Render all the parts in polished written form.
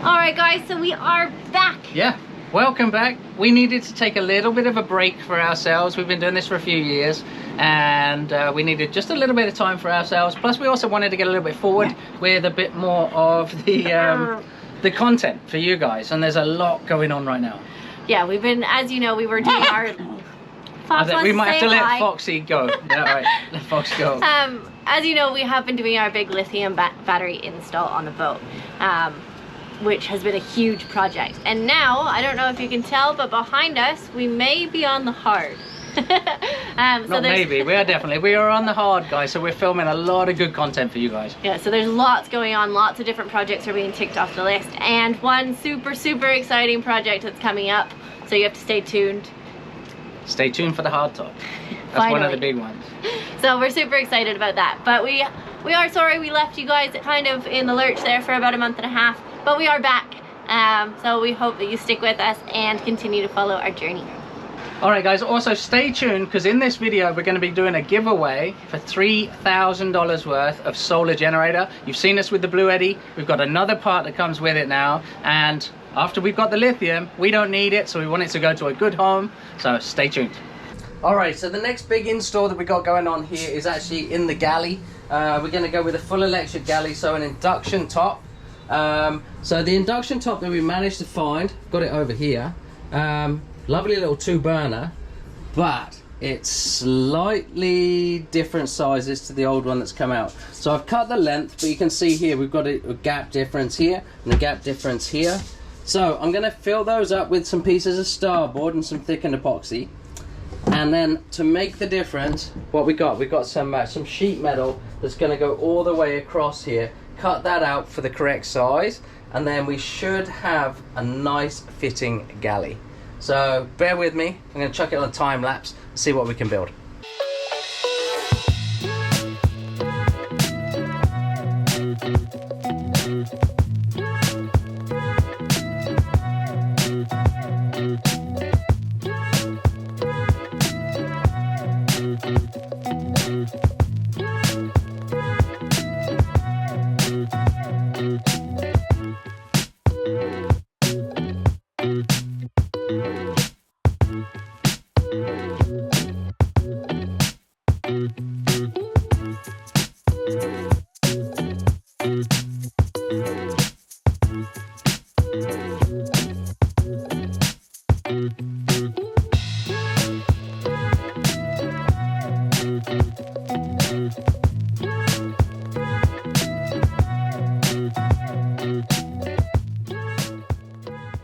Alright guys, so we are back. Yeah, welcome back. We needed to take a little bit of a break for ourselves. We've been doing this for a few years and we needed just a little bit of time for ourselves. Plus we also wanted to get a little bit forward with a bit more of the content for you guys, and there's a lot going on right now. Yeah, we've been, as you know, we were doing our... Fox we might have to let Foxy go. Yeah, right. Let Fox go. As you know, we have been doing our big lithium battery install on the boat, which has been a huge project. And now, I don't know if you can tell, but behind us, we may be on the hard. Not maybe, we are definitely. We are on the hard, guys, so we're filming a lot of good content for you guys. Yeah, so there's lots going on, lots of different projects are being ticked off the list, and one super exciting project that's coming up, so you have to stay tuned. Stay tuned for the hard talk. That's Finally. One of the big ones. So we're super excited about that. But we are sorry we left you guys kind of in the lurch there for about a month and a half. But we are back. So we hope that you stick with us and continue to follow our journey. Alright guys, also stay tuned because in this video we're going to be doing a giveaway for $3,000 worth of solar generator. You've seen us with the Bluetti. We've got another part that comes with it now, and after we've got the lithium, we don't need it, so we want it to go to a good home, so stay tuned. Alright, so the next big install that we got going on here is actually in the Galley. We're going to go with a full electric Galley, so an induction top. So the induction top that we managed to find, got it over here. Lovely little 2-burner, but it's slightly different sizes to the old one that's come out. So I've cut the length, but you can see here we've got a gap difference here and a gap difference here. So I'm going to fill those up with some pieces of starboard and some thickened epoxy. And then to make the difference, what we've got some sheet metal that's going to go all the way across here. Cut that out for the correct size, and then we should have a nice fitting Galley. So bear with me, I'm going to chuck it on a time lapse and see what we can build.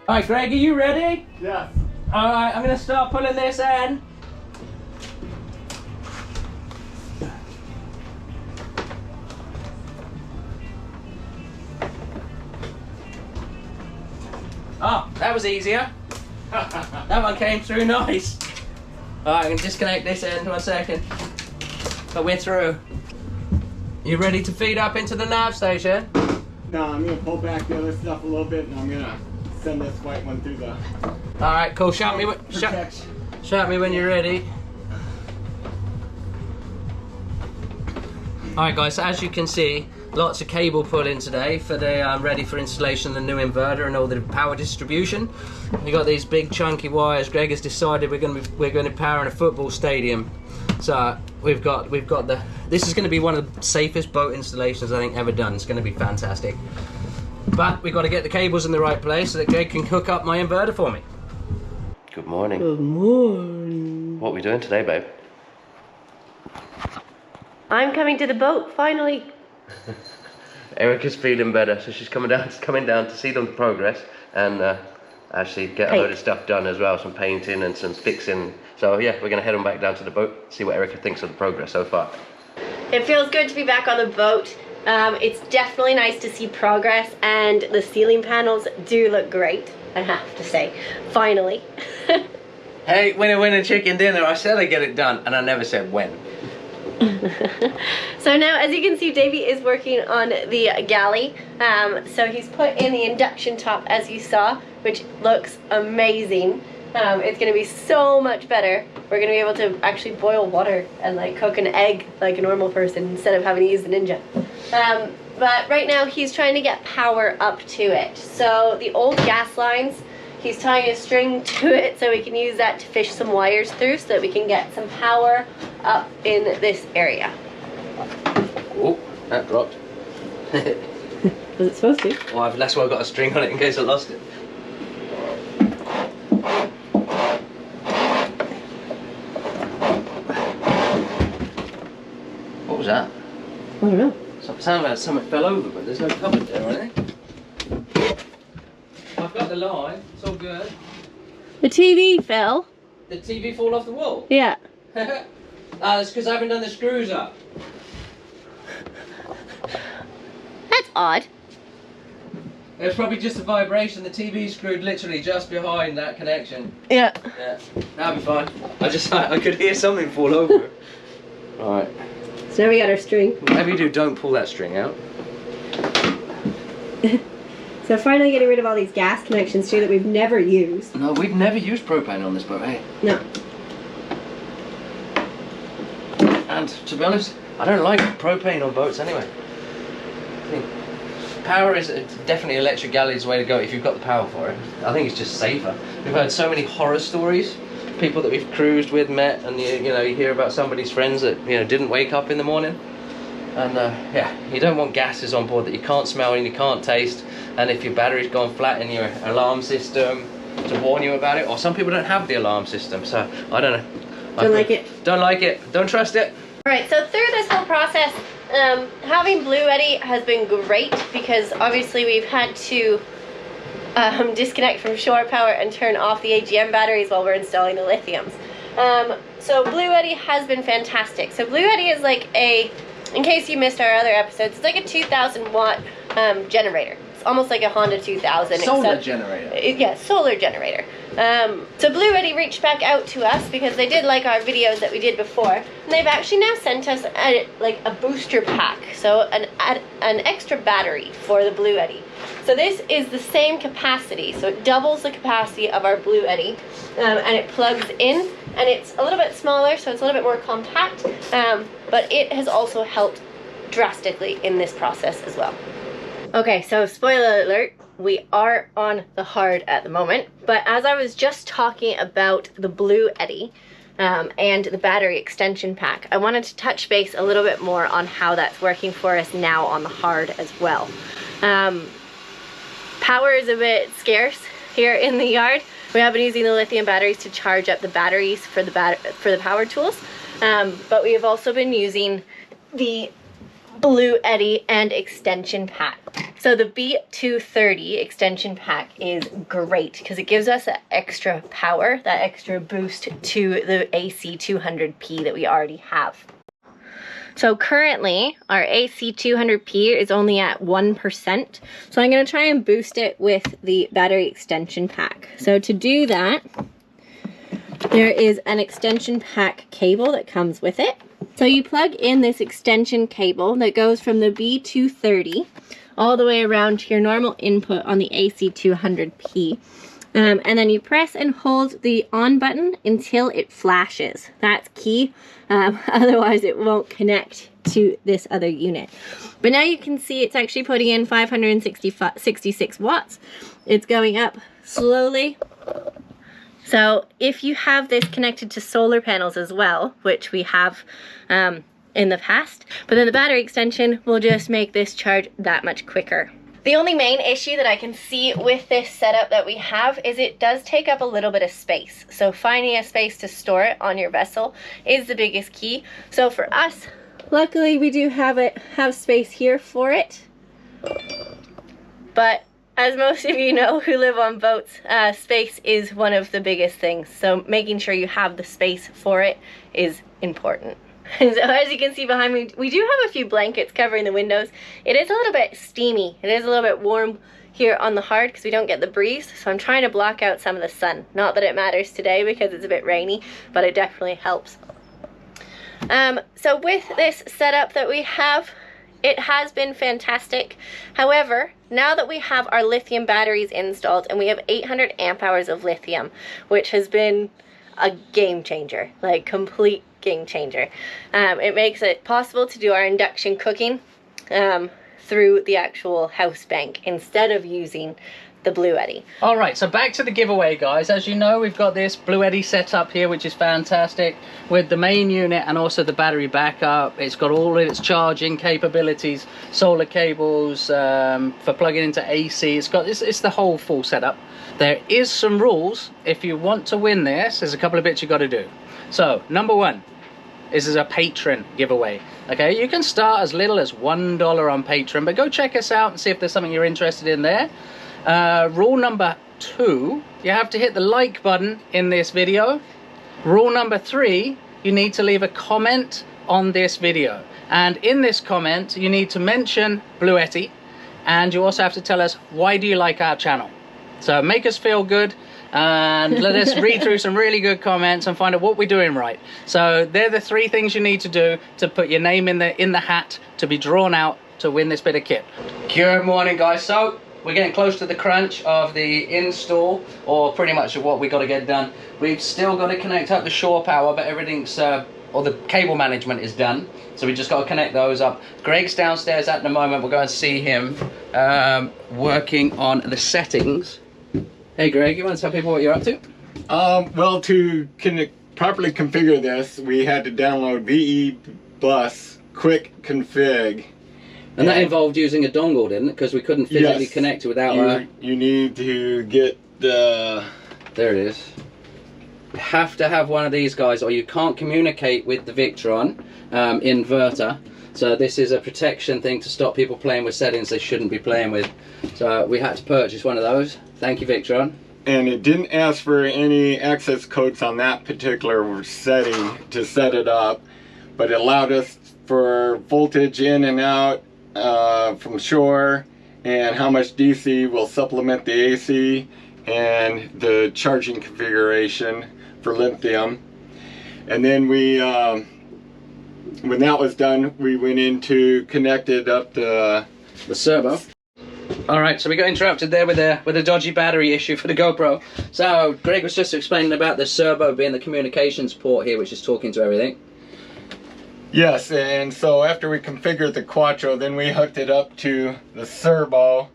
Alright Greg, are you ready? Yes. Alright, I'm going to start pulling this in. Oh, that was easier. That one came through nice. Alright, I'm going to disconnect this end 1 second. But we're through. You ready to feed up into the nav station? No, I'm going to pull back the other stuff a little bit and I'm going to send this white one through the... Alright, cool. Shout me when you're ready. Alright guys, so as you can see, lots of cable put in today for the ready for installation of the new inverter and all the power distribution. We got these big chunky wires. Greg has decided we're going to power in a football stadium. So we've got the. This is going to be one of the safest boat installations I think ever done. It's going to be fantastic. But we've got to get the cables in the right place so that Greg can hook up my inverter for me. Good morning. Good morning. What are we doing today, babe? I'm coming to the boat, finally. Erica's feeling better, so she's coming down to see the progress and actually get a load of stuff done as well, some painting and some fixing. So yeah, we're gonna head on back down to the boat, see what Erica thinks of the progress so far. It feels good to be back on the boat. It's definitely nice to see progress, and the ceiling panels do look great, I have to say. Finally. Hey, winner chicken dinner. I said I'd get it done, and I never said when. So now, as you can see, Davey is working on the Galley. So he's put in the induction top, as you saw, which looks amazing. It's going to be so much better. We're going to be able to actually boil water and like cook an egg like a normal person instead of having to use the Ninja. but right now he's trying to get power up to it. So the old gas lines, he's tying a string to it so we can use that to fish some wires through so that we can get some power up in this area. Oh, that dropped. Was it supposed to? Well, that's why I've got a string on it in case I lost it. What was that? I don't know. It sounded like something fell over, but there's no cupboard there or anything. I've got the line, it's all good. The TV fell. The TV fall off the wall? Yeah. That's because I haven't done the screws up. That's odd. It was probably just a vibration. The TV screwed literally just behind that connection. Yeah. Yeah, that'll be fine. I could hear something fall over. Alright. So now we got our string. Whatever you do, don't pull that string out. So finally getting rid of all these gas connections too that we've never used. No, we've never used propane on this boat, eh? No. And to be honest, I don't like propane on boats anyway. I think power is definitely electric galley's the way to go if you've got the power for it. I think it's just safer. We've heard so many horror stories, people that we've cruised with, met, and you hear about somebody's friends that didn't wake up in the morning. And yeah, you don't want gases on board that you can't smell and you can't taste. And if your battery's gone flat in your alarm system to warn you about it, or some people don't have the alarm system, so I don't know. Don't like it. Don't like it. Don't trust it. Alright, so through this whole process, having Bluetti has been great because obviously we've had to disconnect from shore power and turn off the AGM batteries while we're installing the lithiums. So Bluetti has been fantastic. So Bluetti is like in case you missed our other episodes, it's like a 2,000 watt generator. It's almost like a Honda 2000. Solar generator. Yeah, solar generator. So Bluetti reached back out to us because they did like our videos that we did before, and they've actually now sent us a booster pack, so an extra battery for the Bluetti. So this is the same capacity, so it doubles the capacity of our Bluetti, and it plugs in, and it's a little bit smaller, so it's a little bit more compact, but it has also helped drastically in this process as well. Okay, so spoiler alert, we are on the hard at the moment, but as I was just talking about the Bluetti and the battery extension pack, I wanted to touch base a little bit more on how that's working for us now on the hard as well. Power is a bit scarce here in the yard. We have been using the lithium batteries to charge up the batteries for the power tools, but we have also been using the Bluetti and extension pack. So the B230 extension pack is great because it gives us that extra power, that extra boost to the AC200P that we already have. So currently our AC200P is only at 1%. So I'm going to try and boost it with the battery extension pack. So to do that, there is an extension pack cable that comes with it. So you plug in this extension cable that goes from the B230 all the way around to your normal input on the AC200P. And then you press and hold the on button until it flashes. That's key, otherwise it won't connect to this other unit. But now you can see it's actually putting in 566 watts. It's going up slowly. So if you have this connected to solar panels as well, which we have in the past, but then the battery extension will just make this charge that much quicker. The only main issue that I can see with this setup that we have is it does take up a little bit of space. So finding a space to store it on your vessel is the biggest key. So for us, luckily we do have space here for it. But as most of you know who live on boats, space is one of the biggest things. So making sure you have the space for it is important. So as you can see behind me, we do have a few blankets covering the windows. It is a little bit steamy. It is a little bit warm here on the hard because we don't get the breeze. So I'm trying to block out some of the sun. Not that it matters today because it's a bit rainy, but it definitely helps. So with this setup that we have, it has been fantastic. However, now that we have our lithium batteries installed and we have 800 amp hours of lithium, which has been a game changer, like complete game changer. It makes it possible to do our induction cooking through the actual house bank instead of using the Bluetti. All right, so back to the giveaway, guys. As you know, we've got this Bluetti set up here, which is fantastic, with the main unit and also the battery backup. It's got all of its charging capabilities, solar cables for plugging into AC. It's the whole full setup. There is some rules. If you want to win this, there's a couple of bits you got to do. So number one, this is a patron giveaway. Okay, you can start as little as $1 on Patreon, but go check us out and see if there's something you're interested in there. Rule number 2, you have to hit the like button in this video. Rule number 3, you need to leave a comment on this video, and in this comment you need to mention Bluetti, and you also have to tell us why do you like our channel. So make us feel good and let us read through some really good comments and find out what we're doing right. So they're the 3 things you need to do to put your name in the hat to be drawn out to win this bit of kit. Good morning, guys. So we're getting close to the crunch of the install, or pretty much of what we got to get done. We've still got to connect up the shore power, but everything's, or the cable management is done. So we just got to connect those up. Greg's downstairs at the moment. We're going to see him working on the settings. Hey Greg, you want to tell people what you're up to? Well, to properly configure this, we had to download VE Bus Quick Config. And that involved using a dongle, didn't it? Because we couldn't physically connect it without you need to get the... There it is. You have to have one of these guys, or you can't communicate with the Victron inverter. So this is a protection thing to stop people playing with settings they shouldn't be playing with. So we had to purchase one of those. Thank you, Victron. And it didn't ask for any access codes on that particular setting to set it up, but it allowed us for voltage in and out from shore, and how much DC will supplement the AC, and the charging configuration for Lithium. And then we, when that was done, we went into connected up the servo. All right, so we got interrupted there with a dodgy battery issue for the GoPro. So Greg was just explaining about the servo being the communications port here, which is talking to everything. Yes, and so after we configured the Quattro, then we hooked it up to the servo,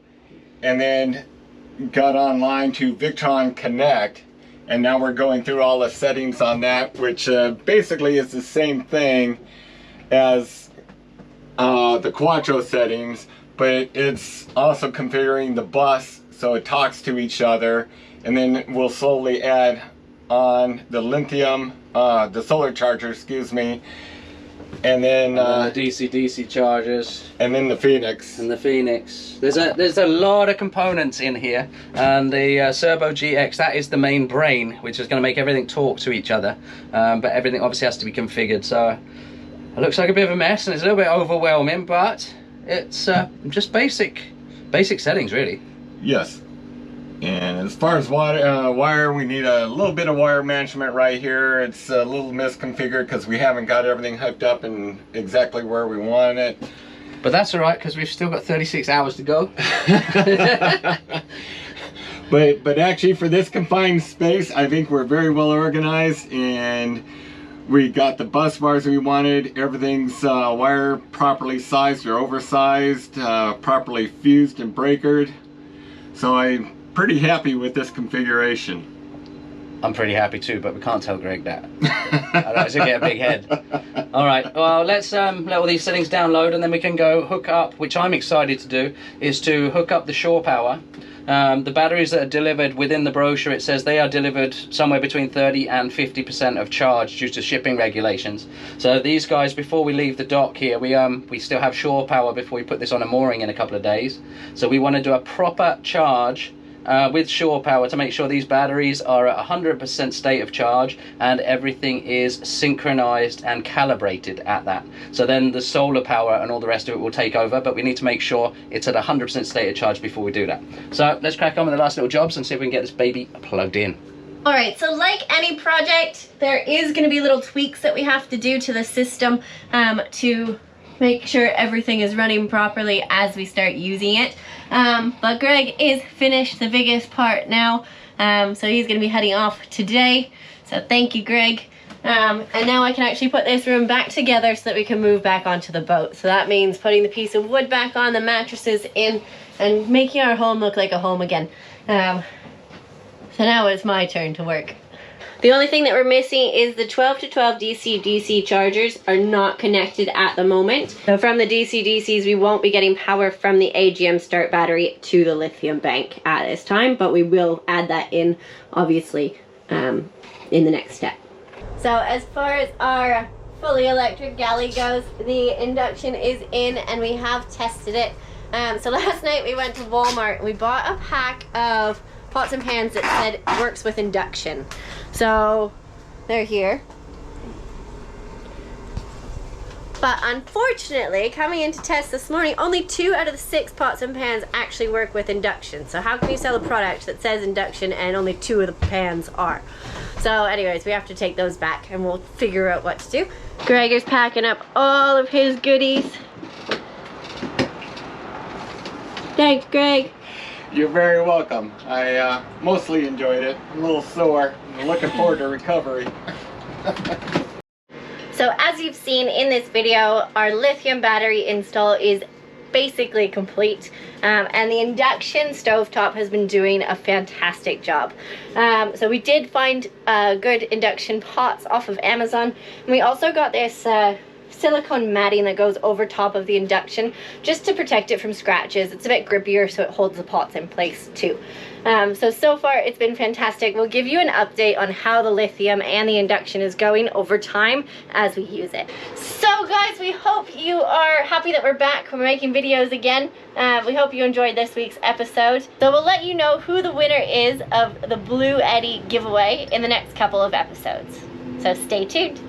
and then got online to Victron Connect, and now we're going through all the settings on that, which basically is the same thing as the Quattro settings, but it's also configuring the bus so it talks to each other, and then we'll slowly add on the Lithium, the solar charger, excuse me, and then the DC chargers, and then the Phoenix. And the Phoenix. There's a lot of components in here, and the Servo GX, that is the main brain, which is going to make everything talk to each other. But everything obviously has to be configured. So it looks like a bit of a mess, and it's a little bit overwhelming, but it's just basic settings, really. Yes. And as far as wire, we need a little bit of wire management right here. It's a little misconfigured because we haven't got everything hooked up and exactly where we want it. But that's all right, because we've still got 36 hours to go. But actually, for this confined space, I think we're very well organized, and we got the bus bars we wanted. Everything's wire properly sized or oversized, properly fused and breakered. So I'm pretty happy with this configuration. I'm pretty happy too, but we can't tell Greg that. Otherwise he'll get a big head. Alright, well let's let all these settings download, and then we can go hook up, which I'm excited to do, is to hook up the shore power. The batteries that are delivered within the brochure, it says they are delivered somewhere between 30 and 50% of charge due to shipping regulations. So these guys, before we leave the dock here, we still have shore power before we put this on a mooring in a couple of days. So we want to do a proper charge with shore power to make sure these batteries are at 100% state of charge and everything is synchronized and calibrated at that. So then the solar power and all the rest of it will take over, but we need to make sure it's at 100% state of charge before we do that. So let's crack on with the last little jobs and see if we can get this baby plugged in. Alright, so like any project, there is going to be little tweaks that we have to do to the system to make sure everything is running properly as we start using it. But Greg is finished the biggest part now, so he's going to be heading off today. So thank you, Greg. And now I can actually put this room back together so that we can move back onto the boat. So that means putting the piece of wood back on, the mattresses in, and making our home look like a home again. So now it's my turn to work. The only thing that we're missing is the 12 to 12 DC-DC chargers are not connected at the moment. So from the DC-DCs, we won't be getting power from the AGM start battery to the lithium bank at this time, but we will add that in, obviously, in the next step. So as far as our fully electric galley goes, the induction is in and we have tested it. So last night we went to Walmart and we bought a pack of pots and pans that said works with induction. So they're here. But unfortunately, coming in to test this morning, only 2 out of the 6 pots and pans actually work with induction. So how can you sell a product that says induction and only 2 of the pans are? So anyways, we have to take those back and we'll figure out what to do. Gregor's packing up all of his goodies. Thanks, Greg. You're very welcome. I mostly enjoyed it. I'm a little sore. I'm looking forward to recovery. So as you've seen in this video, our lithium battery install is basically complete, and the induction stovetop has been doing a fantastic job. So we did find good induction pots off of Amazon, and we also got this silicone matting that goes over top of the induction just to protect it from scratches. It's a bit grippier, so it holds the pots in place too. So far it's been fantastic. We'll give you an update on how the lithium and the induction is going over time as we use it. So guys, we hope you are happy that we're back. We're making videos again. We hope you enjoyed this week's episode. So we'll let you know who the winner is of the Bluetti giveaway in the next couple of episodes. So stay tuned.